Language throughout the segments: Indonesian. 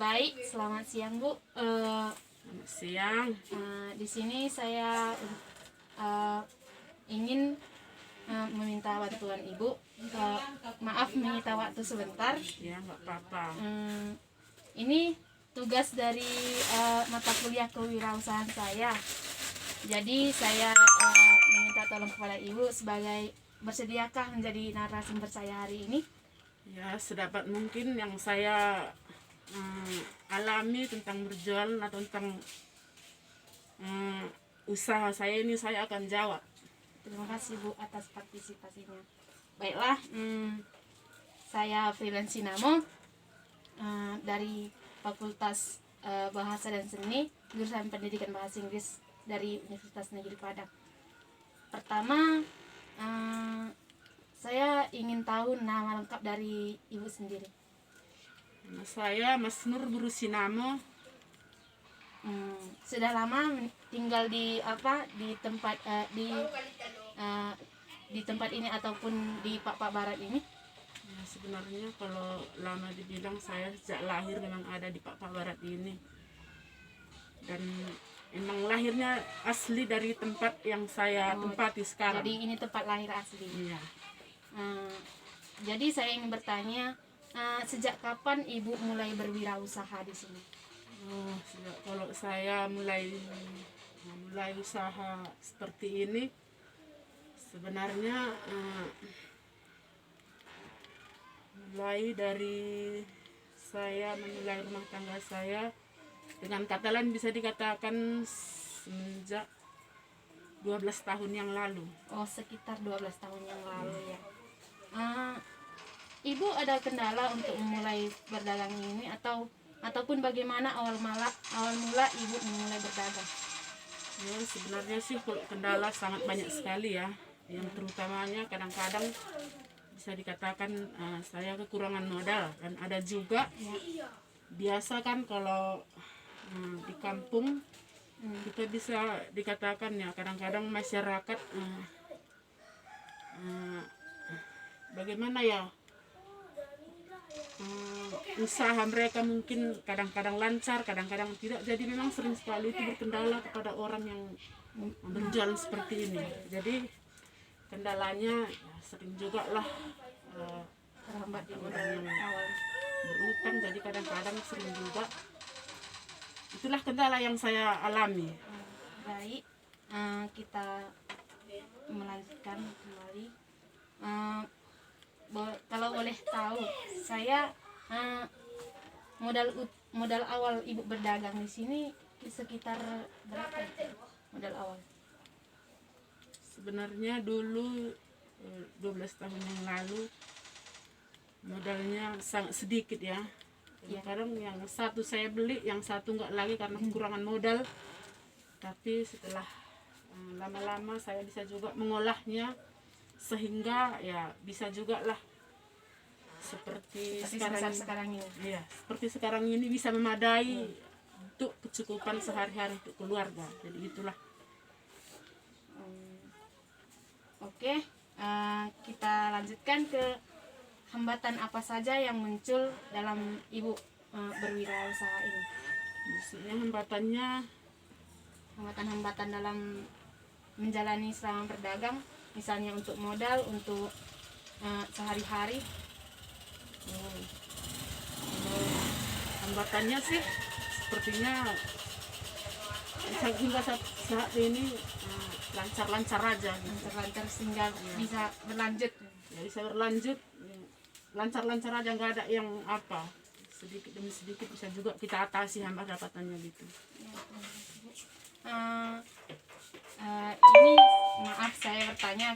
Baik, selamat siang Bu. Selamat siang. Di sini saya ingin meminta bantuan Ibu. Maaf menyita waktu sebentar. Ya, nggak apa-apa. Ini tugas dari mata kuliah kewirausahaan saya. Jadi saya meminta tolong kepada Ibu sebagai bersediakah menjadi narasumber saya hari ini? Ya, sedapat mungkin yang saya alami tentang berjualan atau tentang usaha saya ini saya akan jawab. Terima kasih Bu atas partisipasinya. Baiklah, saya Freelance Sinamo dari Fakultas Bahasa dan Seni, jurusan Pendidikan Bahasa Inggris dari Universitas Negeri Padang. Pertama, saya ingin tahu nama lengkap dari Ibu sendiri. Nama saya Mas Nur Buru Sinamo. Sudah lama tinggal di tempat di tempat ini ataupun di Pak Barat ini? Ya, sebenarnya kalau lama dibilang saya sejak lahir memang ada di Pak Barat ini. Dan memang lahirnya asli dari tempat yang saya tempati sekarang. Jadi ini tempat lahir asli. Iya. Jadi saya ingin bertanya, sejak kapan Ibu mulai berwirausaha di sini? Kalau saya mulai usaha seperti ini, sebenarnya mulai dari saya memulai rumah tangga saya, dengan kata lain bisa dikatakan semenjak 12 tahun yang lalu. Oh, sekitar 12 tahun yang lalu ya. Ibu ada kendala untuk memulai berdagang ini ataupun bagaimana awal mula Ibu memulai berdagang? Ya, sebenarnya sih kendala sangat banyak sekali ya. Yang terutamanya kadang-kadang bisa dikatakan saya kekurangan modal, dan ada juga biasa kan kalau di kampung kita bisa dikatakan ya kadang-kadang masyarakat bagaimana ya, usaha mereka mungkin kadang-kadang lancar, kadang-kadang tidak. Jadi memang sering sekali itu berkendala kepada orang yang berjualan seperti ini. Jadi kendalanya ya, sering juga lah Terhambat di orang yang awal. berutang. Jadi kadang-kadang sering juga. Itulah kendala yang saya alami. Baik, kita melanjutkan kembali. Kalau boleh tahu, saya modal awal Ibu berdagang di sini sekitar berapa modal awal? Sebenarnya dulu 12 tahun yang lalu modalnya sangat sedikit ya. Kadang yang satu saya beli, yang satu enggak lagi karena kekurangan modal. Tapi setelah lama-lama saya bisa juga mengolahnya sehingga ya bisa juga lah seperti sekarang ini. Iya, seperti sekarang ini bisa memadai untuk kecukupan sehari-hari untuk keluarga. Jadi itulah. Oke, kita lanjutkan ke hambatan apa saja yang muncul dalam Ibu berwirausaha ini. Biasanya hambatan dalam menjalani selama berdagang, misalnya untuk modal, untuk sehari-hari. Hambatannya sih sepertinya hingga saat ini lancar-lancar aja gitu. Lancar sehingga bisa berlanjut. Ya, bisa berlanjut lancar-lancar aja, nggak ada yang apa, sedikit demi sedikit bisa juga kita atasi hambatannya gitu. Ini maaf saya bertanya,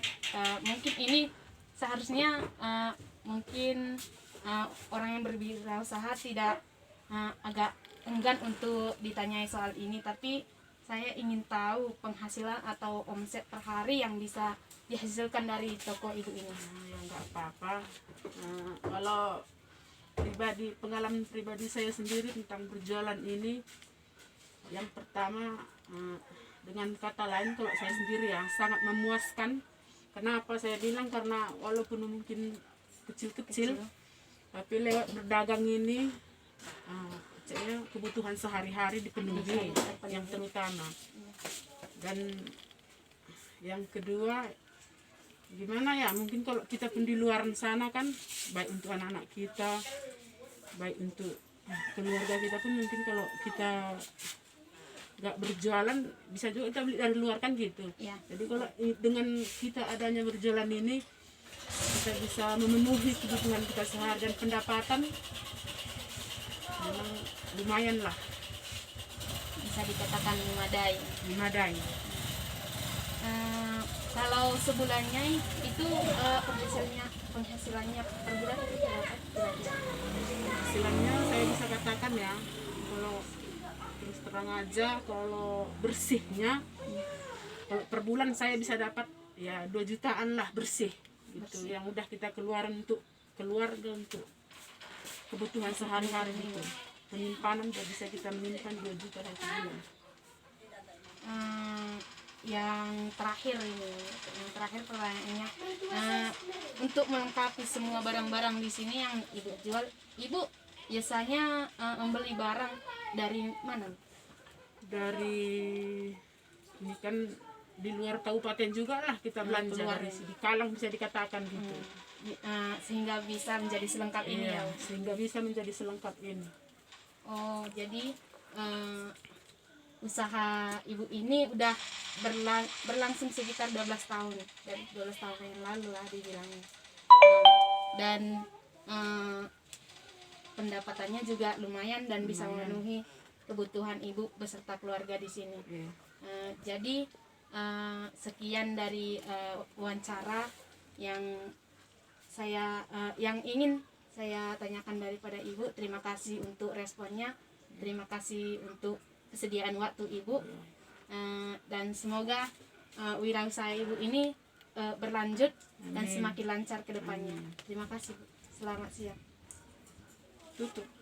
mungkin ini seharusnya mungkin orang yang berwirausaha tidak agak enggan untuk ditanyai soal ini, tapi saya ingin tahu penghasilan atau omset per hari yang bisa dihasilkan dari toko Ibu ini. Ya nggak apa-apa. Kalau pengalaman pribadi saya sendiri tentang berjualan ini, yang pertama dengan kata lain kalau saya sendiri ya sangat memuaskan. Kenapa saya bilang? Karena walaupun mungkin kecil-kecil, tapi lewat berdagang ini pokoknya kebutuhan sehari-hari dipenuhi yang terutama. Dan yang kedua gimana ya, mungkin kalau kita pun di luar sana kan, baik untuk anak-anak kita, baik untuk keluarga kita pun, mungkin kalau kita nggak berjualan bisa juga kita beli dari luar kan gitu Ya. Jadi kalau dengan kita adanya berjualan ini, kita bisa memenuhi kebutuhan kita sehari, dan pendapatan memang lumayan lah, Bisa dikatakan memadai. Kalau sebulannya itu penghasilannya per bulan itu berapa kira-kira? Hasilnya saya bisa katakan ya, kalau terus terang aja, kalau bersihnya, kalau per bulan saya bisa dapat ya 2 jutaan lah bersih gitu, yang udah kita keluarin untuk keluarga, untuk kebutuhan sehari-hari itu. Penyimpanan udah bisa kita menyimpan 2 juta satu bulan. Yang terakhir pertanyaannya, untuk melengkapi semua barang-barang di sini yang ibu jual, ibu biasanya membeli barang dari mana? Dari ini kan di luar kabupaten juga lah kita belanja, keluar dari di Kalang bisa dikatakan gitu. Sehingga bisa menjadi selengkap ini ya. Sehingga bisa menjadi selengkap ini. Oh, jadi usaha ibu ini udah berlangsung sekitar 12 tahun, dari 12 tahun yang lalu lah dibilangnya. Dan pendapatannya juga lumayan dan bisa memenuhi kebutuhan ibu beserta keluarga di sini. Jadi sekian dari wawancara yang ingin saya tanyakan daripada ibu. Terima kasih untuk responnya, terima kasih untuk kesediaan waktu ibu, dan semoga wirausaha ibu ini berlanjut dan semakin lancar ke depannya. Terima kasih Bu. Selamat siang. Tutup.